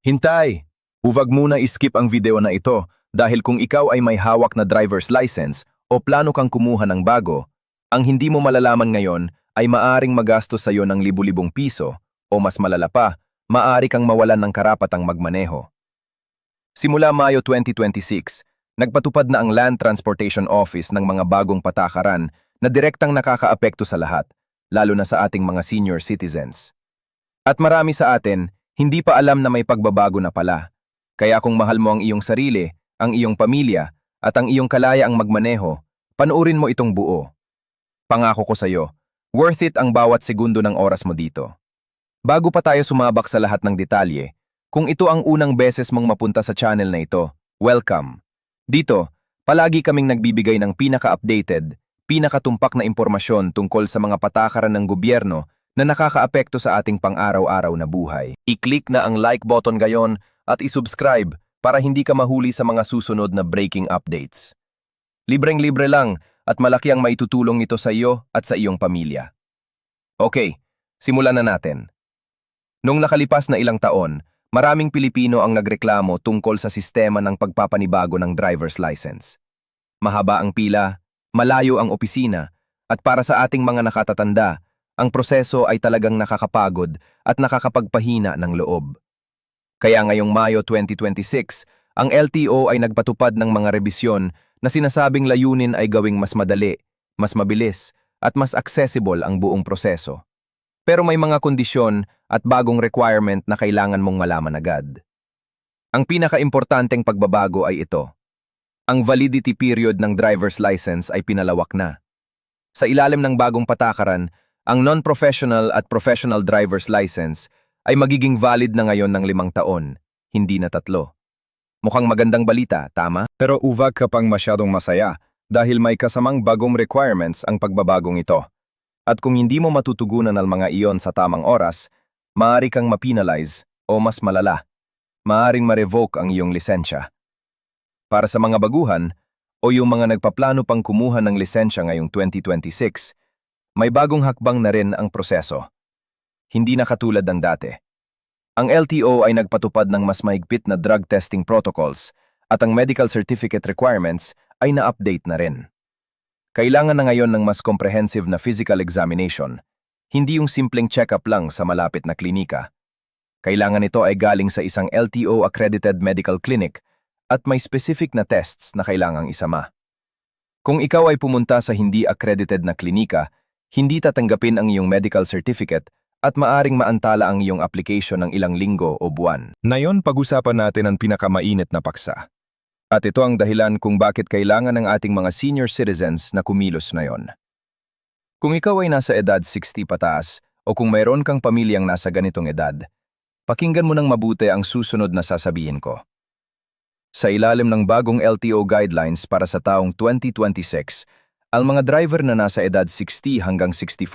Hintay! Huwag muna iskip ang video na ito dahil kung ikaw ay may hawak na driver's license o plano kang kumuha ng bago, ang hindi mo malalaman ngayon ay maaring magastos sa iyo ng libu-libong piso o mas malala pa, maaari kang mawalan ng karapatang magmaneho. Simula Mayo 2026, nagpatupad na ang Land Transportation Office ng mga bagong patakaran na direktang nakakaapekto sa lahat, lalo na sa ating mga senior citizens. At marami sa atin, hindi pa alam na may pagbabago na pala. Kaya kung mahal mo ang iyong sarili, ang iyong pamilya, at ang iyong kalayaang magmaneho, panuurin mo itong buo. Pangako ko sa iyo, worth it ang bawat segundo ng oras mo dito. Bago pa tayo sumabak sa lahat ng detalye, kung ito ang unang beses mong mapunta sa channel na ito, welcome. Dito, palagi kaming nagbibigay ng pinaka-updated, pinakatumpak na impormasyon tungkol sa mga patakaran ng gobyerno na nakakaapekto sa ating pang-araw-araw na buhay. I-click na ang like button gayon at i-subscribe para hindi ka mahuli sa mga susunod na breaking updates. Libreng-libre lang at malaki ang maitutulong nito sa iyo at sa iyong pamilya. Okay, simulan na natin. Nung nakalipas na ilang taon, maraming Pilipino ang nagreklamo tungkol sa sistema ng pagpapanibago ng driver's license. Mahaba ang pila, malayo ang opisina, at para sa ating mga nakatatanda, ang proseso ay talagang nakakapagod at nakakapagpahina ng loob. Kaya ngayong Mayo 2026, ang LTO ay nagpatupad ng mga rebisyon na sinasabing layunin ay gawing mas madali, mas mabilis, at mas accessible ang buong proseso. Pero may mga kondisyon at bagong requirement na kailangan mong malaman agad. Ang pinakaimportanteng pagbabago ay ito. Ang validity period ng driver's license ay pinalawak na. Sa ilalim ng bagong patakaran, ang non-professional at professional driver's license ay magiging valid na ngayon ng 5 taon, hindi na 3. Mukhang magandang balita, tama? Pero huwag ka pang masyadong masaya dahil may kasamang bagong requirements ang pagbabagong ito. At kung hindi mo matutugunan ang mga iyon sa tamang oras, maaari kang ma-penalize o mas malala, maaaring ma-revoke ang iyong lisensya. Para sa mga baguhan o yung mga nagpaplano pang kumuha ng lisensya ngayong 2026, may bagong hakbang na rin ang proseso. Hindi na katulad ng dati. Ang LTO ay nagpatupad ng mas mahigpit na drug testing protocols at ang medical certificate requirements ay na-update na rin. Kailangan na ngayon ng mas comprehensive na physical examination, hindi yung simpleng check-up lang sa malapit na klinika. Kailangan ito ay galing sa isang LTO-accredited medical clinic at may specific na tests na kailangang isama. Kung ikaw ay pumunta sa hindi accredited na klinika, hindi tatanggapin ang iyong medical certificate at maaring maantala ang iyong application ng ilang linggo o buwan. Ngayon pag-usapan natin ang pinakamainit na paksa. At ito ang dahilan kung bakit kailangan ng ating mga senior citizens na kumilos ngayon. Kung ikaw ay nasa edad 60 pataas o kung mayroon kang pamilyang nasa ganitong edad, pakinggan mo ng mabuti ang susunod na sasabihin ko. Sa ilalim ng bagong LTO guidelines para sa taong 2026, ang mga driver na nasa edad 60 hanggang 64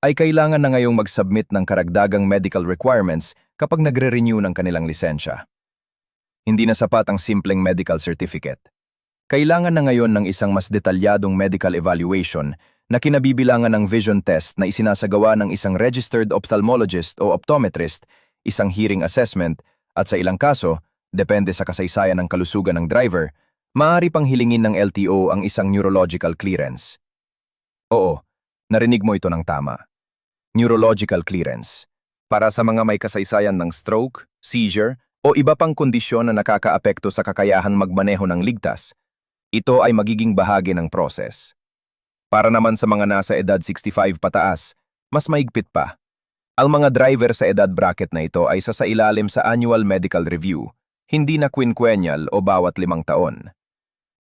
ay kailangan na ngayong mag-submit ng karagdagang medical requirements kapag nagre-renew ng kanilang lisensya. Hindi na sapat ang simpleng medical certificate. Kailangan na ngayon ng isang mas detalyadong medical evaluation na kinabibilangan ng vision test na isinasagawa ng isang registered ophthalmologist o optometrist, isang hearing assessment, at sa ilang kaso, depende sa kasaysayan ng kalusugan ng driver, maaari pang hilingin ng LTO ang isang neurological clearance. Oo, narinig mo ito ng tama. Neurological clearance. Para sa mga may kasaysayan ng stroke, seizure, o iba pang kondisyon na nakakaapekto sa kakayahang magmaneho ng ligtas, ito ay magiging bahagi ng proses. Para naman sa mga nasa edad 65 pataas, mas maigpit pa. Ang mga driver sa edad bracket na ito ay sasailalim sa annual medical review, hindi na quinquennial o bawat 5 taon.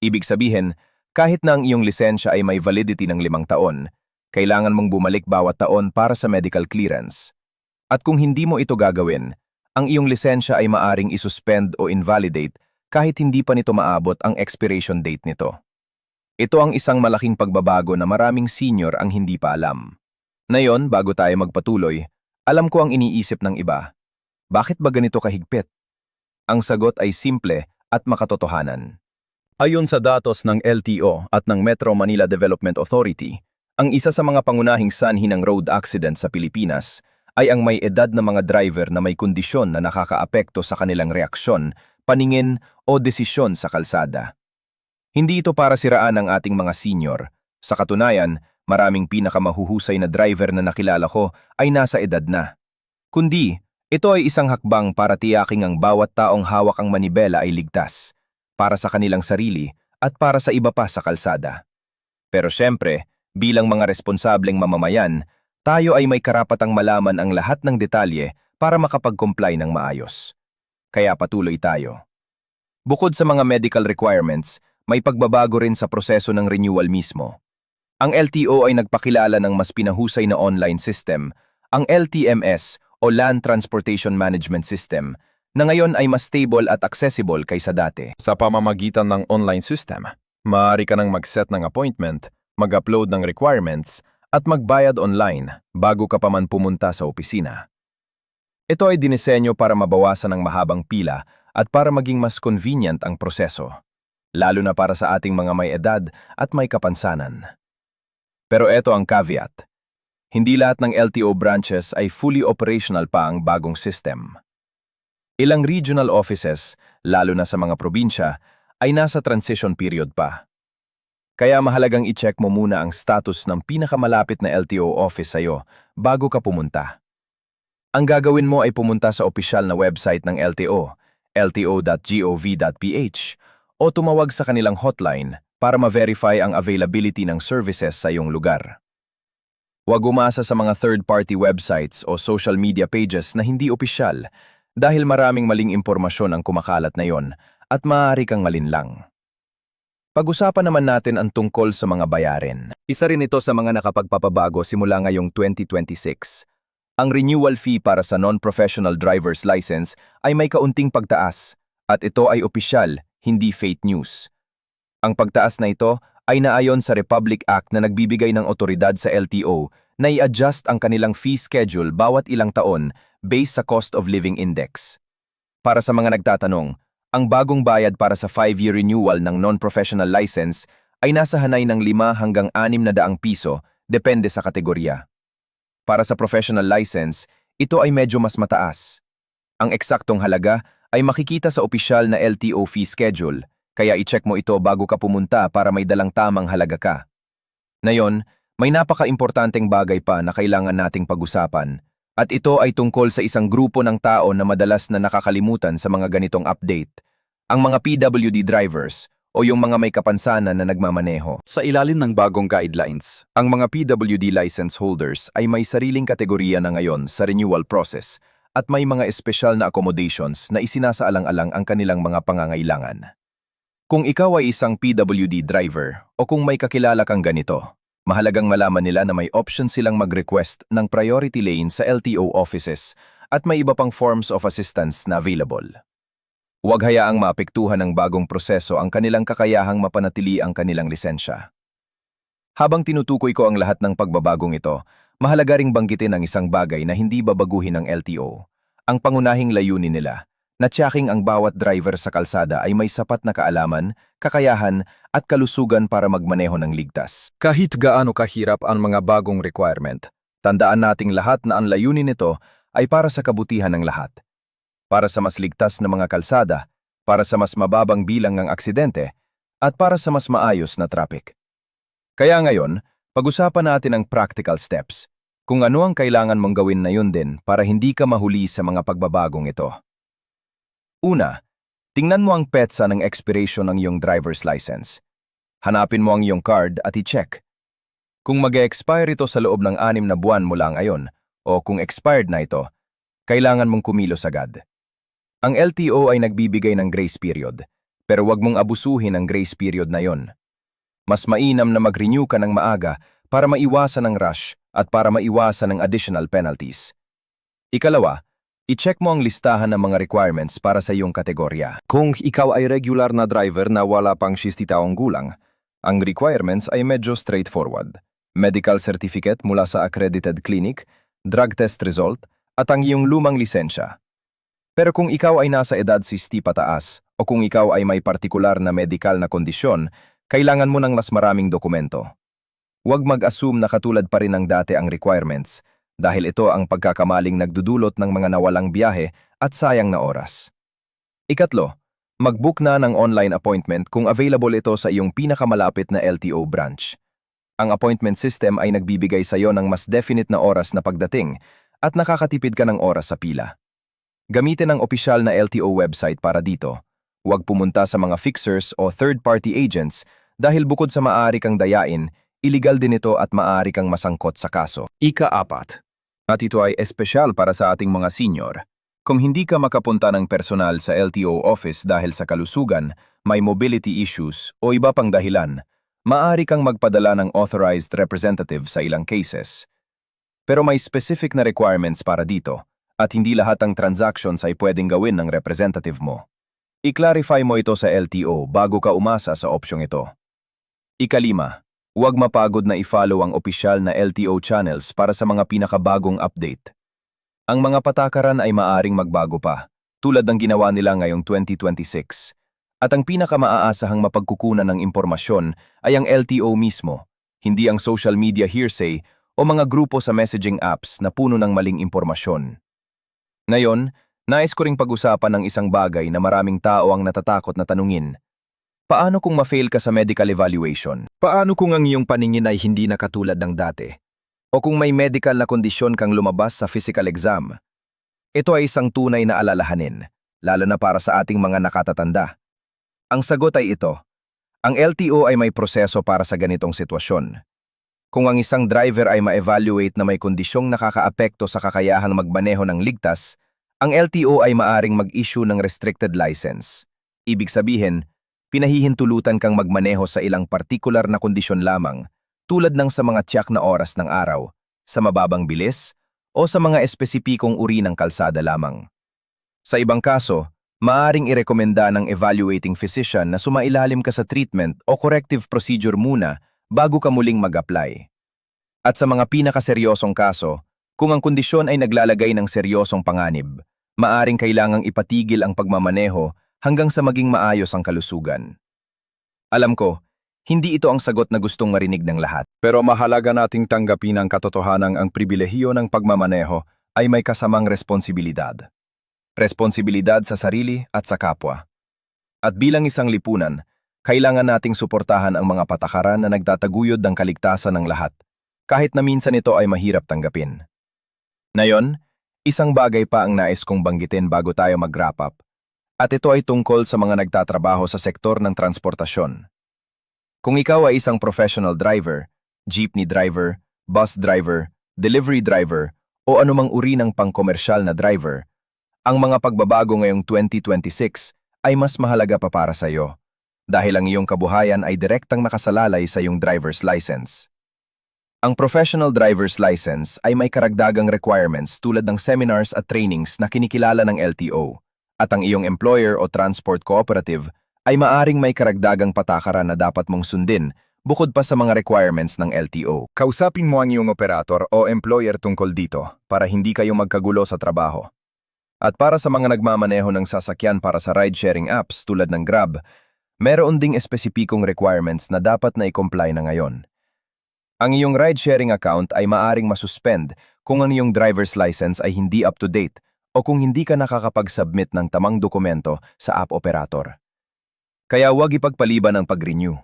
Ibig sabihin, kahit na ang iyong lisensya ay may validity ng 5 taon, kailangan mong bumalik bawat taon para sa medical clearance. At kung hindi mo ito gagawin, ang iyong lisensya ay maaring isuspend o invalidate kahit hindi pa nito maabot ang expiration date nito. Ito ang isang malaking pagbabago na maraming senior ang hindi pa alam. Ngayon, bago tayo magpatuloy, alam ko ang iniisip ng iba. Bakit ba ganito kahigpit? Ang sagot ay simple at makatotohanan. Ayon sa datos ng LTO at ng Metro Manila Development Authority, ang isa sa mga pangunahing sanhi ng road accident sa Pilipinas ay ang may edad na mga driver na may kondisyon na nakakaapekto sa kanilang reaksyon, paningin o desisyon sa kalsada. Hindi ito para siraan ang ating mga senior. Sa katunayan, maraming pinakamahuhusay na driver na nakilala ko ay nasa edad na. Kundi, ito ay isang hakbang para tiyaking ang bawat taong hawak ang manibela ay ligtas, para sa kanilang sarili at para sa iba pa sa kalsada. Pero syempre, bilang mga responsableng mamamayan, tayo ay may karapatang malaman ang lahat ng detalye para makapag-comply ng maayos. Kaya patuloy tayo. Bukod sa mga medical requirements, may pagbabago rin sa proseso ng renewal mismo. Ang LTO ay nagpakilala ng mas pinahusay na online system, ang LTMS o Land Transportation Management System, na ngayon ay mas stable at accessible kaysa dati. Sa pamamagitan ng online system, maaari ka nang mag-set ng appointment, mag-upload ng requirements, at magbayad online bago ka pa man pumunta sa opisina. Ito ay dinisenyo para mabawasan ang mahabang pila at para maging mas convenient ang proseso, lalo na para sa ating mga may edad at may kapansanan. Pero ito ang caveat. Hindi lahat ng LTO branches ay fully operational pa ang bagong system. Ilang regional offices, lalo na sa mga probinsya, ay nasa transition period pa. Kaya mahalagang i-check mo muna ang status ng pinakamalapit na LTO office sa'yo bago ka pumunta. Ang gagawin mo ay pumunta sa opisyal na website ng LTO, lto.gov.ph, o tumawag sa kanilang hotline para ma-verify ang availability ng services sa iyong lugar. Huwag umasa sa mga third-party websites o social media pages na hindi opisyal dahil maraming maling impormasyon ang kumakalat na yon at maaari kang malinlang. Pag-usapan naman natin ang tungkol sa mga bayarin. Isa rin ito sa mga nakapagpapabago simula ngayong 2026. Ang renewal fee para sa non-professional driver's license ay may kaunting pagtaas at ito ay opisyal, hindi fake news. Ang pagtaas na ito ay naayon sa Republic Act na nagbibigay ng otoridad sa LTO na i-adjust ang kanilang fee schedule bawat ilang taon based sa Cost of Living Index. Para sa mga nagtatanong, ang bagong bayad para sa 5-year renewal ng non-professional license ay nasa hanay ng 5 hanggang 600 piso, depende sa kategorya. Para sa professional license, ito ay medyo mas mataas. Ang eksaktong halaga ay makikita sa opisyal na LTO fee schedule, kaya i-check mo ito bago ka pumunta para may dalang tamang halaga ka. Ngayon, may napaka-importanteng bagay pa na kailangan nating pag-usapan. At ito ay tungkol sa isang grupo ng tao na madalas na nakakalimutan sa mga ganitong update, ang mga PWD drivers o yung mga may kapansanan na nagmamaneho. Sa ilalim ng bagong guidelines, ang mga PWD license holders ay may sariling kategorya na ngayon sa renewal process at may mga espesyal na accommodations na isinasaalang-alang ang kanilang mga pangangailangan. Kung ikaw ay isang PWD driver o kung may kakilala kang ganito, mahalagang malaman nila na may option silang mag-request ng priority lane sa LTO offices at may iba pang forms of assistance na available. Huwag hayaang maapektuhan ng bagong proseso ang kanilang kakayahang mapanatili ang kanilang lisensya. Habang tinutukoy ko ang lahat ng pagbabagong ito, mahalaga ring banggitin ang isang bagay na hindi babaguhin ng LTO, ang pangunahing layunin nila, na tiyaking ang bawat driver sa kalsada ay may sapat na kaalaman, kakayahan at kalusugan para magmaneho ng ligtas. Kahit gaano kahirap ang mga bagong requirement, tandaan nating lahat na ang layunin nito ay para sa kabutihan ng lahat. Para sa mas ligtas na mga kalsada, para sa mas mababang bilang ng aksidente, at para sa mas maayos na traffic. Kaya ngayon, pag-usapan natin ang practical steps, kung ano ang kailangan mong gawin na yun din para hindi ka mahuli sa mga pagbabagong ito. Una, tingnan mo ang petsa ng expiration ng iyong driver's license. Hanapin mo ang iyong card at i-check. Kung mag-e-expire ito sa loob ng 6 na buwan mula ngayon, o kung expired na ito, kailangan mong kumilos agad. Ang LTO ay nagbibigay ng grace period, pero huwag mong abusuhin ang grace period na yon. Mas mainam na mag-renew ka ng maaga para maiwasan ang rush at para maiwasan ang additional penalties. Ikalawa, i-check mo ang listahan ng mga requirements para sa iyong kategorya. Kung ikaw ay regular na driver na wala pang 60 taong gulang, ang requirements ay medyo straightforward. Medical certificate mula sa accredited clinic, drug test result, at ang iyong lumang lisensya. Pero kung ikaw ay nasa edad 60 pataas o kung ikaw ay may partikular na medical na kondisyon, kailangan mo ng mas maraming dokumento. Huwag mag-assume na katulad pa rin ng dati ang requirements dahil ito ang pagkakamaling nagdudulot ng mga nawalang biyahe at sayang na oras. Ikatlo, mag-book na ng online appointment kung available ito sa iyong pinakamalapit na LTO branch. Ang appointment system ay nagbibigay sa iyo ng mas definite na oras na pagdating at nakakatipid ka ng oras sa pila. Gamitin ang opisyal na LTO website para dito. Huwag pumunta sa mga fixers o third-party agents dahil bukod sa maaari kang dayain, iligal din ito at maaari kang masangkot sa kaso. Ika-4. At ito ay espesyal para sa ating mga senior. Kung hindi ka makapunta ng personal sa LTO office dahil sa kalusugan, may mobility issues o iba pang dahilan, maaari kang magpadala ng authorized representative sa ilang cases. Pero may specific na requirements para dito at hindi lahat ng transactions ay pwedeng gawin ng representative mo. I-clarify mo ito sa LTO bago ka umasa sa opsyong ito. Ika-5, huwag mapagod na i-follow ang opisyal na LTO channels para sa mga pinakabagong update. Ang mga patakaran ay maaring magbago pa, tulad ng ginawa nila ngayong 2026. At ang pinakamaasahang mapagkukunan ng impormasyon ay ang LTO mismo, hindi ang social media hearsay o mga grupo sa messaging apps na puno ng maling impormasyon. Ngayon, nais ko ring pag-usapan ng isang bagay na maraming tao ang natatakot na tanungin. Paano kung ma-fail ka sa medical evaluation? Paano kung ang iyong paningin ay hindi na katulad ng dati? O kung may medical na kondisyon kang lumabas sa physical exam? Ito ay isang tunay na alalahanin, lalo na para sa ating mga nakatatanda. Ang sagot ay ito. Ang LTO ay may proseso para sa ganitong sitwasyon. Kung ang isang driver ay ma-evaluate na may kondisyong nakakaapekto sa kakayahang magmaneho ng ligtas, ang LTO ay maaring mag-issue ng restricted license. Ibig sabihin, pinahihintulutan kang magmaneho sa ilang partikular na kondisyon lamang, tulad ng sa mga tiyak na oras ng araw, sa mababang bilis, o sa mga espesipikong uri ng kalsada lamang. Sa ibang kaso, maaring irekomenda ng evaluating physician na sumailalim ka sa treatment o corrective procedure muna bago ka muling mag-apply. At sa mga pinakaseryosong kaso, kung ang kondisyon ay naglalagay ng seryosong panganib, maaring kailangang ipatigil ang pagmamaneho hanggang sa maging maayos ang kalusugan. Alam ko, hindi ito ang sagot na gustong marinig ng lahat. Pero mahalaga nating tanggapin ang katotohanang ang pribilehiyo ng pagmamaneho ay may kasamang responsibilidad. Responsibilidad sa sarili at sa kapwa. At bilang isang lipunan, kailangan nating suportahan ang mga patakaran na nagtataguyod ng kaligtasan ng lahat, kahit na minsan ito ay mahirap tanggapin. Ngayon, isang bagay pa ang nais kong banggitin bago tayo mag-wrap up, at ito ay tungkol sa mga nagtatrabaho sa sektor ng transportasyon. Kung ikaw ay isang professional driver, jeepney driver, bus driver, delivery driver, o anumang uri ng pangkomersyal na driver, ang mga pagbabago ngayong 2026 ay mas mahalaga pa para sa iyo, dahil ang iyong kabuhayan ay direktang nakasalalay sa iyong driver's license. Ang professional driver's license ay may karagdagang requirements tulad ng seminars at trainings na kinikilala ng LTO, at ang iyong employer o transport cooperative ay maaring may karagdagang patakaran na dapat mong sundin bukod pa sa mga requirements ng LTO. Kausapin mo ang iyong operator o employer tungkol dito para hindi kayo magkagulo sa trabaho. At para sa mga nagmamaneho ng sasakyan para sa ride-sharing apps tulad ng Grab, meron ding espesipikong requirements na dapat na i-comply na ngayon. Ang iyong ride-sharing account ay maaring masuspend kung ang iyong driver's license ay hindi up-to-date o kung hindi ka nakakapag-submit ng tamang dokumento sa app operator. Kaya huwag ipagpaliban ang pag-renew.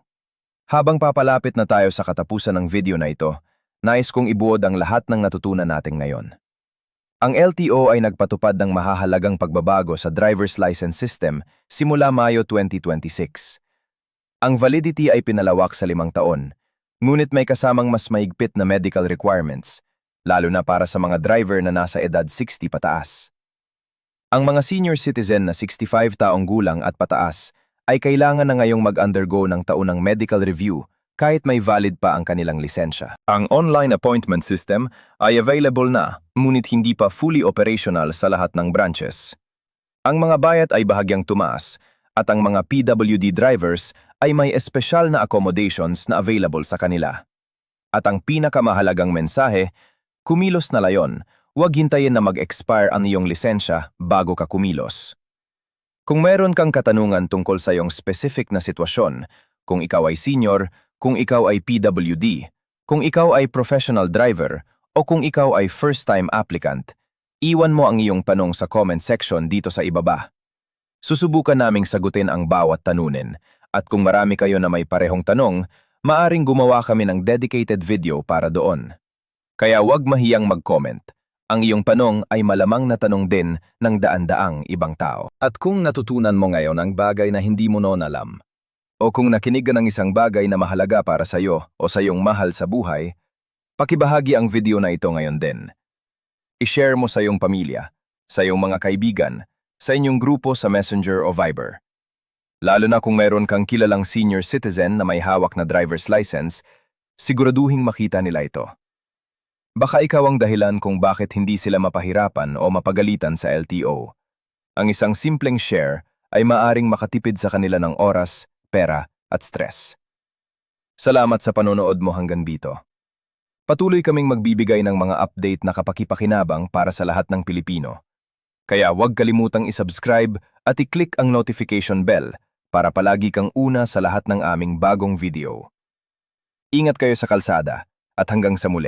Habang papalapit na tayo sa katapusan ng video na ito, nais kong ibuod ang lahat ng natutunan natin ngayon. Ang LTO ay nagpatupad ng mahahalagang pagbabago sa driver's license system simula Mayo 2026. Ang validity ay pinalawak sa 5 taon, ngunit may kasamang mas maigpit na medical requirements, lalo na para sa mga driver na nasa edad 60 pataas. Ang mga senior citizen na 65 taong gulang at pataas ay kailangan na ngayong mag-undergo ng taunang medical review kahit may valid pa ang kanilang lisensya. Ang online appointment system ay available na, ngunit hindi pa fully operational sa lahat ng branches. Ang mga bayad ay bahagyang tumaas, at ang mga PWD drivers ay may espesyal na accommodations na available sa kanila. At ang pinakamahalagang mensahe, kumilos na layon, huwag hintayin na mag-expire ang iyong lisensya bago ka kumilos. Kung meron kang katanungan tungkol sa iyong specific na sitwasyon, kung ikaw ay senior, kung ikaw ay PWD, kung ikaw ay professional driver, O kung ikaw ay first-time applicant, iwan mo ang iyong tanong sa comment section dito sa ibaba. Susubukan naming sagutin ang bawat tanunin, at kung marami kayo na may parehong tanong, maaring gumawa kami ng dedicated video para doon. Kaya huwag mahiyang mag-comment. Ang iyong tanong ay malamang na tanong din ng daan-daang ibang tao. At kung natutunan mo ngayon ang bagay na hindi mo noon alam, O kung nakinig ka ng isang bagay na mahalaga para sa iyo o sa iyong mahal sa buhay, pakibahagi ang video na ito ngayon din. I-share mo sa iyong pamilya, sa iyong mga kaibigan, sa inyong grupo sa Messenger o Viber. Lalo na kung mayroon kang kilalang senior citizen na may hawak na driver's license, siguraduhing makita nila ito. Baka ikaw ang dahilan kung bakit hindi sila mapahirapan o mapagalitan sa LTO. Ang isang simpleng share ay maaring makatipid sa kanila ng oras, pera at stress. Salamat sa panonood mo hanggang dito. Patuloy kaming magbibigay ng mga update na kapakipakinabang para sa lahat ng Pilipino. Kaya huwag kalimutang isubscribe at i-click ang notification bell para palagi kang una sa lahat ng aming bagong video. Ingat kayo sa kalsada at hanggang sa muli.